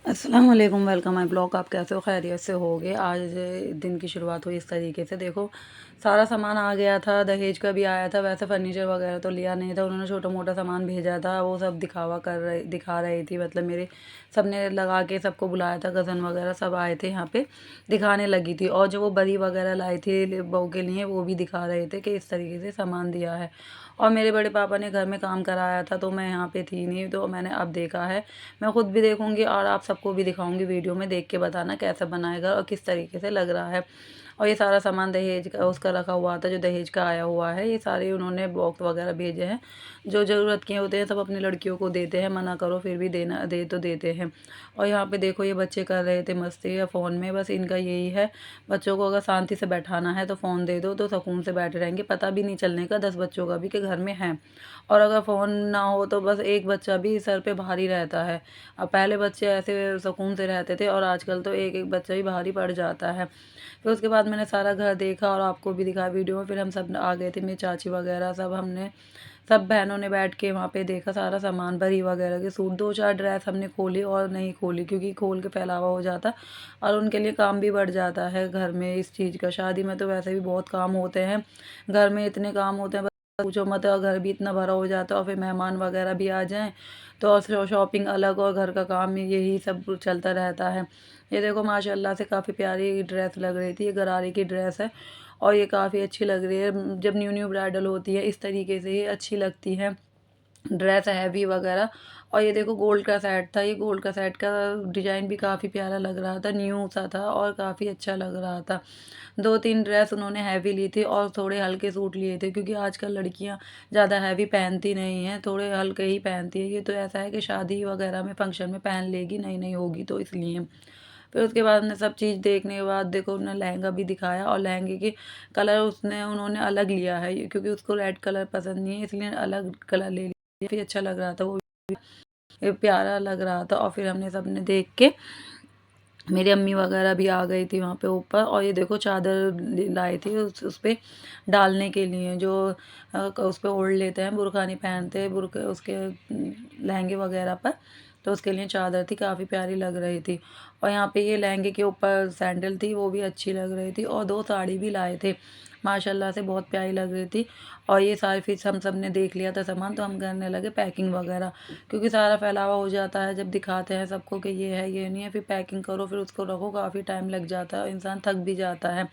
अस्सलाम वालेकुम, welcome my blog. आप कैसे हो? खैरियत से होगे? आज दिन की शुरुआत हुई इस तरीके से। देखो, सारा सामान आ गया था, दहेज का भी आया था। वैसे फर्नीचर वगैरह तो लिया नहीं था, उन्होंने छोटा मोटा सामान भेजा था, वो सब दिखा रही थी। मतलब मेरे सबने लगा के सबको बुलाया था, कज़न वगैरह सब आए थे यहाँ पे, दिखाने लगी थी। और जो वो बरी वगैरह लाई थी बहू के लिए, वो भी दिखा रहे थे कि इस तरीके से सामान दिया है। और मेरे बड़े पापा ने घर में काम कराया था, तो मैं यहाँ पे थी नहीं, तो मैंने अब देखा है। मैं खुद भी देखूँगी और आप सबको भी दिखाऊँगी वीडियो में, देख के बताना कैसा बनाएगा और किस तरीके से लग रहा है। और ये सारा सामान दहेज का उसका रखा हुआ था, जो दहेज का आया हुआ है। ये सारे उन्होंने बॉक्स वगैरह भेजे हैं। जो ज़रूरत के होते हैं सब अपनी लड़कियों को देते हैं, मना करो फिर भी दे तो देते हैं। और यहाँ पे देखो, ये बच्चे कर रहे थे मस्ती या फ़ोन में, बस इनका यही है। बच्चों को अगर शांति से बैठाना है तो फ़ोन दे दो, तो सुकून से बैठे रहेंगे, पता भी नहीं चलने का 10 बच्चों का भी कि घर में हैं। और अगर फ़ोन ना हो तो बस एक बच्चा भी सर पे भारी रहता है। अब पहले बच्चे ऐसे सुकून से रहते थे, और आजकल तो एक एक बच्चा ही भारी पड़ जाता है। फिर उसके बाद मैंने सारा घर देखा और आपको भी दिखाया वीडियो में। फिर हम सब आ गए थे, मेरी चाची वगैरह सब, हमने सब बहनों ने बैठ के वहाँ पे देखा सारा सामान, भरी वगैरह के सूट। 2-4 ड्रेस हमने खोली और नहीं खोली, क्योंकि खोल के फैलावा हो जाता और उनके लिए काम भी बढ़ जाता है घर में इस चीज़ का। शादी में तो वैसे भी बहुत काम होते हैं, घर में इतने काम होते हैं, बस पूछो मत। और घर भी इतना भरा हो जाता है, और फिर मेहमान वगैरह भी आ जाएँ तो और शॉपिंग अलग, और घर का काम यही सब चलता रहता है। ये देखो, माशाल्लाह से काफ़ी प्यारी ड्रेस लग रही थी। ये गरारे की ड्रेस है और ये काफ़ी अच्छी लग रही है। जब न्यू न्यू ब्राइडल होती है इस तरीके से ही अच्छी लगती है ड्रेस, हैवी वगैरह। और ये देखो, गोल्ड का सेट था। ये गोल्ड का सेट का डिज़ाइन भी काफ़ी प्यारा लग रहा था, न्यू सा था और काफ़ी अच्छा लग रहा था। 2-3 ड्रेस उन्होंने हैवी ली थी और थोड़े हल्के सूट लिए थे, क्योंकि आजकल लड़कियां ज़्यादा हैवी पहनती नहीं हैं, थोड़े हल्के ही पहनती है। ये तो ऐसा है कि शादी वगैरह में फंक्शन में पहन लेगी, नई नई होगी तो इसलिए। फिर उसके बाद हमने सब चीज़ देखने के बाद देखो, उन्होंने लहंगा भी दिखाया, और लहंगे की कलर उन्होंने अलग लिया है, क्योंकि उसको रेड कलर पसंद नहीं है, इसलिए अलग कलर ले लिया। फिर अच्छा लग रहा था वो, प्यारा लग रहा था। और फिर हमने सबने देख के, मेरी अम्मी वगैरह भी आ गई थी वहाँ पे ऊपर। और ये देखो, चादर लाए थे उस पे डालने के लिए, जो उस पे ओढ़ लेते हैं, बुर्का नहीं पहनते बुर्के उसके लहंगे वगैरह पर, तो उसके लिए चादर थी, काफ़ी प्यारी लग रही थी। और यहाँ पे ये लहंगे के ऊपर सैंडल थी, वो भी अच्छी लग रही थी। और 2 साड़ी भी लाए थे, माशाल्लाह से बहुत प्यारी लग रही थी। और ये सारे फिर हम सब ने देख लिया था सामान, तो हम करने लगे पैकिंग वगैरह, क्योंकि सारा फैलावा हो जाता है जब दिखाते हैं सबको कि ये है ये नहीं है। फिर पैकिंग करो, फिर उसको रखो, काफ़ी टाइम लग जाता है, इंसान थक भी जाता है।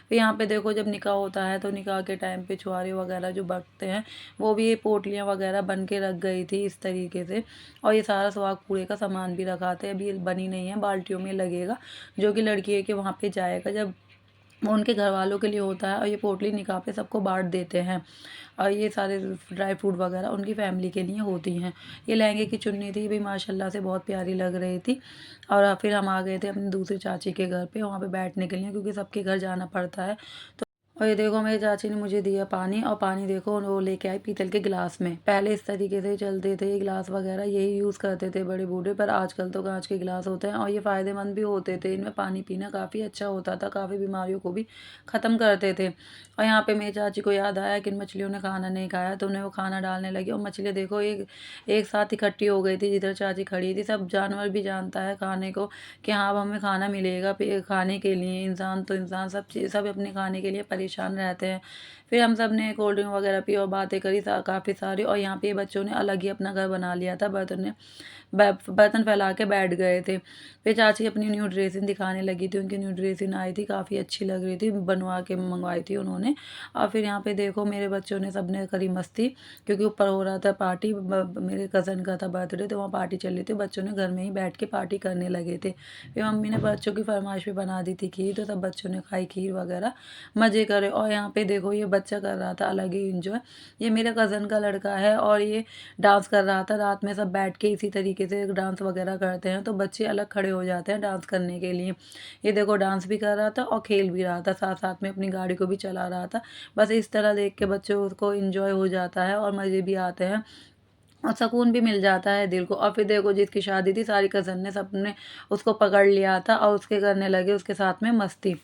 फिर यहाँ पे देखो, जब निकाह होता है तो निकाह के टाइम पे छुआरे वगैरह जो बटते हैं, वो भी ये पोटलियाँ वगैरह बन के रख गई थी इस तरीके से। और ये सारा सुहाग पूरे का सामान भी रखा था, अभी बनी नहीं है, बाल्टियों में लगेगा, जो कि लड़की है कि वहाँ पे जाएगा जब वो उनके घर वालों के लिए होता है। और ये पोटली निकाह पे सबको बांट देते हैं। और ये सारे ड्राई फ्रूट वगैरह उनकी फैमिली के लिए होती हैं। ये लहंगे की चुन्नी थी भी, माशाल्लाह से बहुत प्यारी लग रही थी। और फिर हम आ गए थे अपनी दूसरी चाची के घर पे, वहाँ पे बैठने के लिए, क्योंकि सबके घर जाना पड़ता है। और ये देखो, मेरी चाची ने मुझे दिया पानी, और पानी देखो वो लेके आई पीतल के गिलास में। पहले इस तरीके से चलते थे ये गिलास वगैरह, यही यूज़ करते थे बड़े बूढ़े, पर आजकल तो कांच के गिलास होते हैं, और ये फ़ायदेमंद भी होते थे। इनमें पानी पीना काफ़ी अच्छा होता था, काफ़ी बीमारियों को भी ख़त्म करते थे। और यहाँ पे मेरी चाची को याद आया कि इन मछलियों ने खाना नहीं खाया, तो उन्हें वो खाना डालने लगी। और मछलियाँ देखो, एक एक साथ इकट्ठी हो गई थी जिधर चाची खड़ी थी। सब जानवर भी जानता है खाने को कि हाँ, अब हमें खाना मिलेगा खाने के लिए। इंसान तो इंसान, सब चीज़ सब अपने खाने के लिए परेशान रहते हैं। फिर हम सब ने कोल्ड ड्रिंक वगैरह पी और बातें करी काफ़ी सारी। और यहाँ पे बच्चों ने अलग ही अपना घर बना लिया था, बर्तन फैला के बैठ गए थे। फिर चाची अपनी न्यू ड्रेसिंग दिखाने लगी थी, उनकी न्यू ड्रेसिंग आई थी, काफ़ी अच्छी लग रही थी, बनवा के मंगवाई थी उन्होंने। और फिर यहाँ पे देखो, मेरे बच्चों ने सब ने करी मस्ती, क्योंकि ऊपर हो रहा था पार्टी, मेरे कज़न का था बर्थडे, तो वहाँ पार्टी चल रही थी। बच्चों ने घर में ही बैठ के पार्टी करने लगे थे। फिर मम्मी ने बच्चों की फरमाइश भी बना दी थी खीर, तो सब बच्चों ने खाई खीर वगैरह, मज़े करे। और यहाँ पे देखो, ये बच्चा कर रहा था अलग ही इंजॉय। ये मेरे कज़न का लड़का है, और ये डांस कर रहा था। रात में सब बैठ के इसी तरीके से डांस वगैरह करते हैं, तो बच्चे अलग खड़े हो जाते हैं डांस करने के लिए। ये देखो, डांस भी कर रहा था और खेल भी रहा था, साथ साथ में अपनी गाड़ी को भी चला रहा था। बस इस तरह देख के बच्चों को इंजॉय हो जाता है और मज़े भी आते हैं, और सुकून भी मिल जाता है दिल को। और फिर देखो, जिसकी शादी थी, सारी कज़न ने सबने उसको पकड़ लिया था और उसके करने लगे उसके साथ में मस्ती।